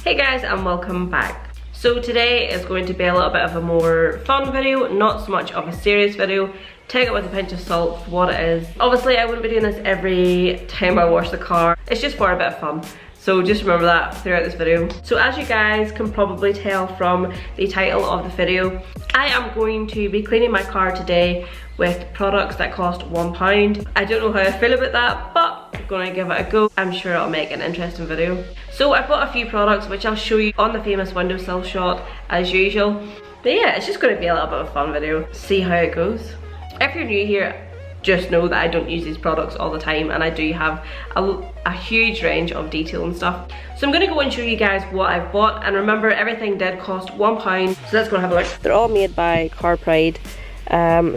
Hey guys, and welcome back. So today is going to be a little bit of a more fun video, not so much of a serious video. Take it with a pinch of salt for what it is. Obviously I wouldn't be doing this every time I wash the car. It's just for a bit of fun. So just remember that throughout this video. So as you guys can probably tell from the title of the video, I am going to be cleaning my car today with products that cost £1. I don't know how I feel about that, but I'm gonna give it a go. I'm sure it'll make an interesting video. So I bought a few products which I'll show you on the famous windowsill shot as usual. But yeah, it's just gonna be a little bit of a fun video. See how it goes. If you're new here, just know that I don't use these products all the time, and I do have a huge range of detail and stuff. So I'm gonna go and show you guys what I've bought, and remember everything did cost £1. So let's go and have a look. They're all made by Carpride.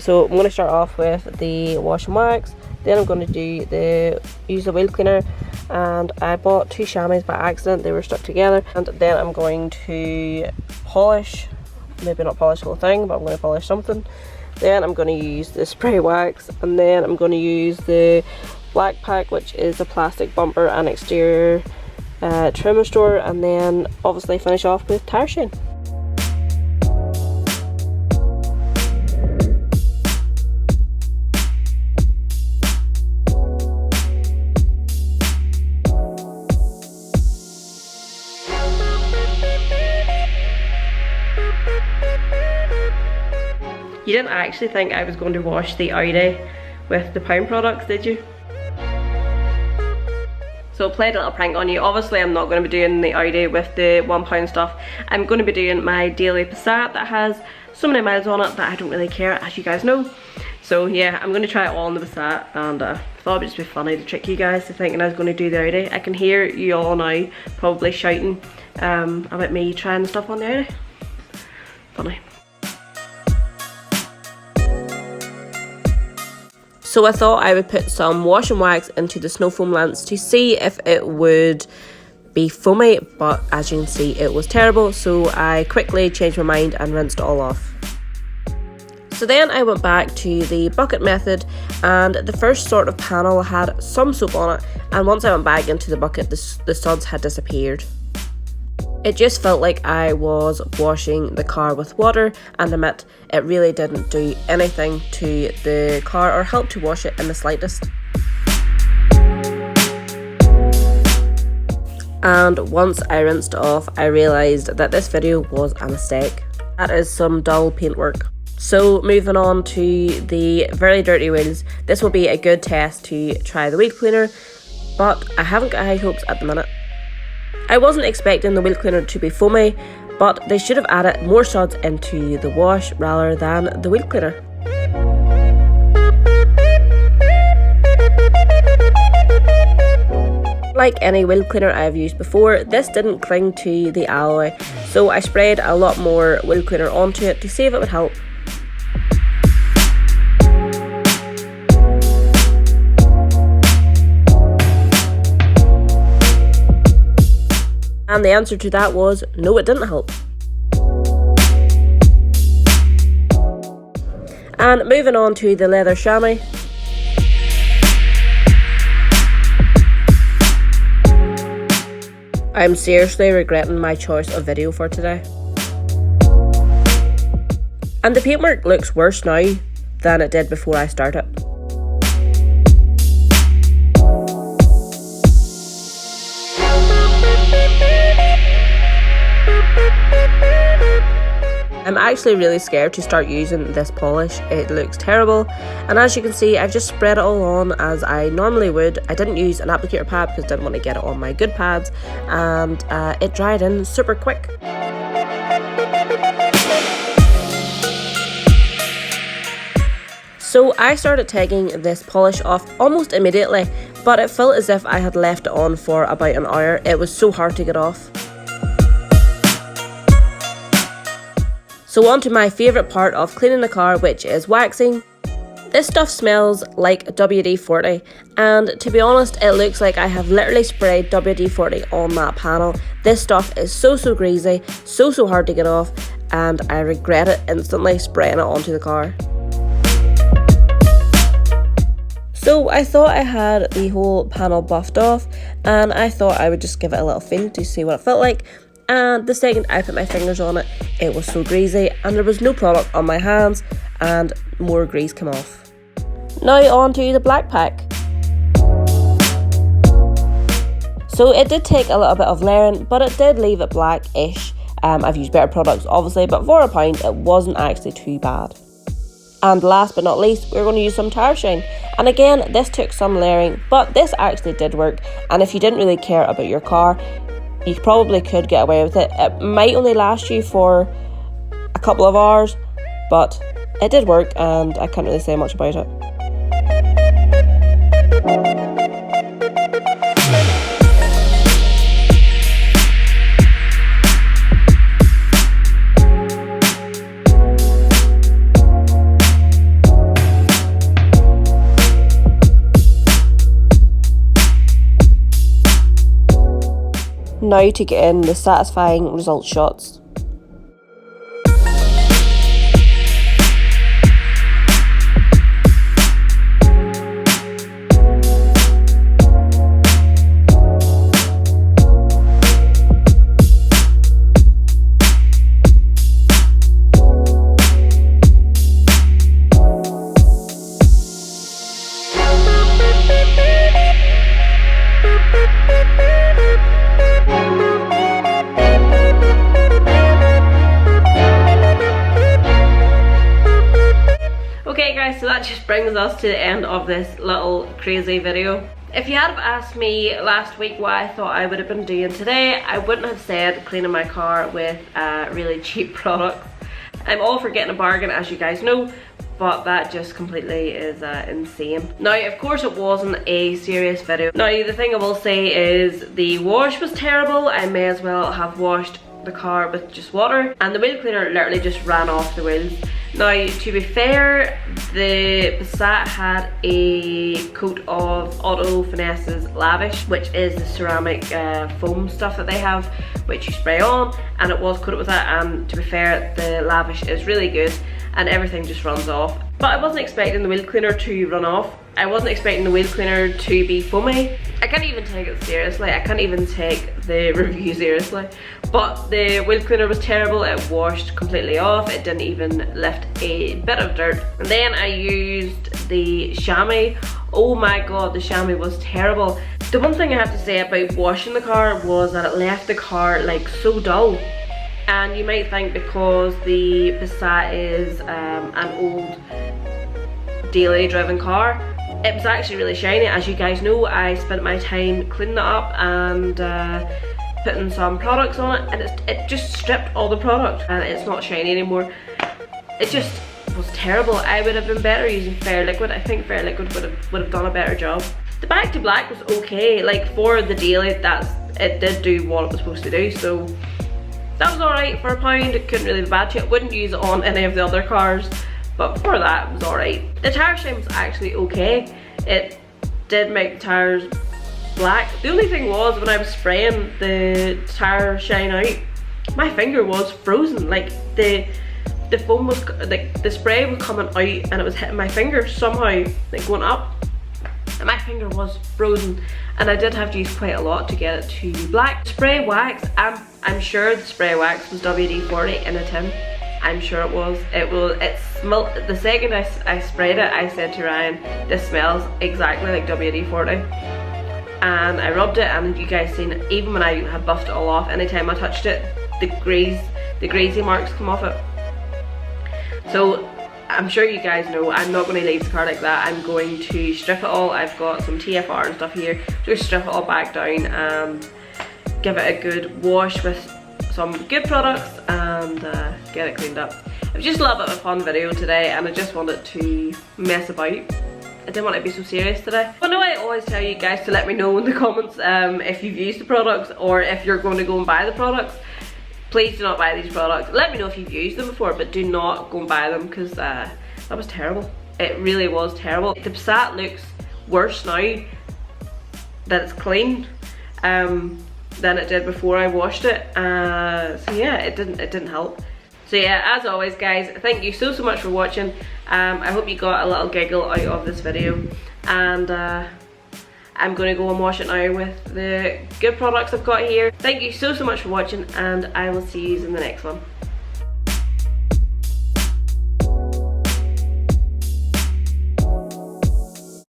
So I'm gonna start off with the wash and wax, then I'm gonna use the wheel cleaner, and I bought 2 chamois by accident, they were stuck together, and then I'm going to polish, maybe not polish the whole thing, but I'm gonna polish something. Then I'm going to use the spray wax, and then I'm going to use the black pack, which is a plastic bumper and exterior trim restorer, and then obviously finish off with tyre shine. You didn't actually think I was going to wash the Audi with the pound products, did you? So I played a little prank on you. Obviously I'm not going to be doing the Audi with the £1 stuff. I'm going to be doing my daily Passat that has so many miles on it that I don't really care, as you guys know. So yeah, I'm going to try it all on the Passat, and I thought it would just be funny to trick you guys to thinking I was going to do the Audi. I can hear you all now probably shouting about me trying the stuff on the Audi. Funny. So I thought I would put some wash and wax into the snow foam lance to see if it would be foamy, but as you can see it was terrible, so I quickly changed my mind and rinsed it all off. So then I went back to the bucket method, and the first sort of panel had some soap on it, and once I went back into the bucket the suds had disappeared. It just felt like I was washing the car with water, and admit it really didn't do anything to the car or help to wash it in the slightest. And once I rinsed it off, I realised that this video was a mistake. That is some dull paintwork. So moving on to the very dirty wheels, this will be a good test to try the wheel cleaner, but I haven't got high hopes at the minute. I wasn't expecting the wheel cleaner to be foamy, but they should have added more suds into the wash rather than the wheel cleaner. Like any wheel cleaner I have used before, this didn't cling to the alloy, so I sprayed a lot more wheel cleaner onto it to see if it would help. And the answer to that was, no, it didn't help. And moving on to the leather chamois. I'm seriously regretting my choice of video for today. And the paintwork looks worse now than it did before I started. I'm actually really scared to start using this polish. It looks terrible, and as you can see I've just spread it all on as I normally would. I didn't use an applicator pad because I didn't want to get it on my good pads, and it dried in super quick. So I started taking this polish off almost immediately, but it felt as if I had left it on for about an hour. It was so hard to get off. So on to my favourite part of cleaning the car, which is waxing. This stuff smells like WD-40, and to be honest it looks like I have literally sprayed WD-40 on that panel. This stuff is so greasy, so hard to get off, and I regret it instantly spraying it onto the car. So I thought I had the whole panel buffed off, and I thought I would just give it a little feel to see what it felt like. and the second I put my fingers on it, it was so greasy and there was no product on my hands and more grease came off. Now on to the black pack. So it did take a little bit of layering, but it did leave it black-ish. I've used better products obviously, but for £1 it wasn't actually too bad. And last but not least, we're going to use some tyre shine. And again, this took some layering, but this actually did work. And if you didn't really care about your car, you probably could get away with it. It might only last you for a couple of hours, but it did work and I can't really say much about it. Now to get in the satisfying result shots. So that just brings us to the end of this little crazy video. If you had have asked me last week what I thought I would have been doing today, I wouldn't have said cleaning my car with really cheap products. I'm all for getting a bargain, as you guys know, but that just completely is insane. Now, of course, it wasn't a serious video. Now, the thing I will say is the wash was terrible. I may as well have washed the car with just water, and the wheel cleaner literally just ran off the wheels. Now, to be fair, the Passat had a coat of Auto Finesse's Lavish, which is the ceramic foam stuff that they have, which you spray on, and it was coated with that, and to be fair, the Lavish is really good and everything just runs off. But I wasn't expecting the wheel cleaner to run off. I wasn't expecting the wheel cleaner to be foamy. I can't even take it seriously. I can't even take the review seriously. But the wheel cleaner was terrible. It washed completely off. It didn't even lift a bit of dirt. And then I used the chamois. Oh my god, the chamois was terrible. The one thing I have to say about washing the car was that it left the car like so dull. And you might think because the Passat is an old daily driven car, it was actually really shiny. As you guys know, I spent my time cleaning it up and putting some products on it, and it just stripped all the product and it's not shiny anymore. It just was terrible. I would have been better using Fair Liquid. I think Fair Liquid would have done a better job. The Back to Black was okay. Like, for the daily, it did do what it was supposed to do, so that was alright for £1. It couldn't really be bad to it. I wouldn't use it on any of the other cars, but before that, it was alright. The tyre shine was actually okay. It did make the tyres black. The only thing was, when I was spraying the tyre shine out, my finger was frozen. Like, the foam was, like, the spray was coming out and it was hitting my finger somehow, like going up. And my finger was frozen, and I did have to use quite a lot to get it to black. Spray wax, I'm sure the spray wax was WD-40 in a tin. I'm sure it was. It smelled, the second I sprayed it, I said to Ryan, this smells exactly like WD-40. And I rubbed it, and you guys seen it, even when I had buffed it all off, anytime I touched it, the greasy marks come off it. So I'm sure you guys know I'm not going to leave the car like that. I'm going to strip it all. I've got some TFR and stuff here. Just strip it all back down and give it a good wash with some good products and get it cleaned up. It was just a little bit of a fun video today, and I just wanted to mess about. I didn't want it to be so serious today. I know I always tell you guys to let me know in the comments if you've used the products or if you're going to go and buy the products. Please do not buy these products. Let me know if you've used them before, but do not go and buy them, because that was terrible. It really was terrible. The Passat looks worse now that it's clean than it did before I washed it. So yeah, it didn't help. So yeah, as always guys, thank you so much for watching. I hope you got a little giggle out of this video, and I'm going to go and wash it now with the good products I've got here. Thank you so much for watching, and I will see you in the next one.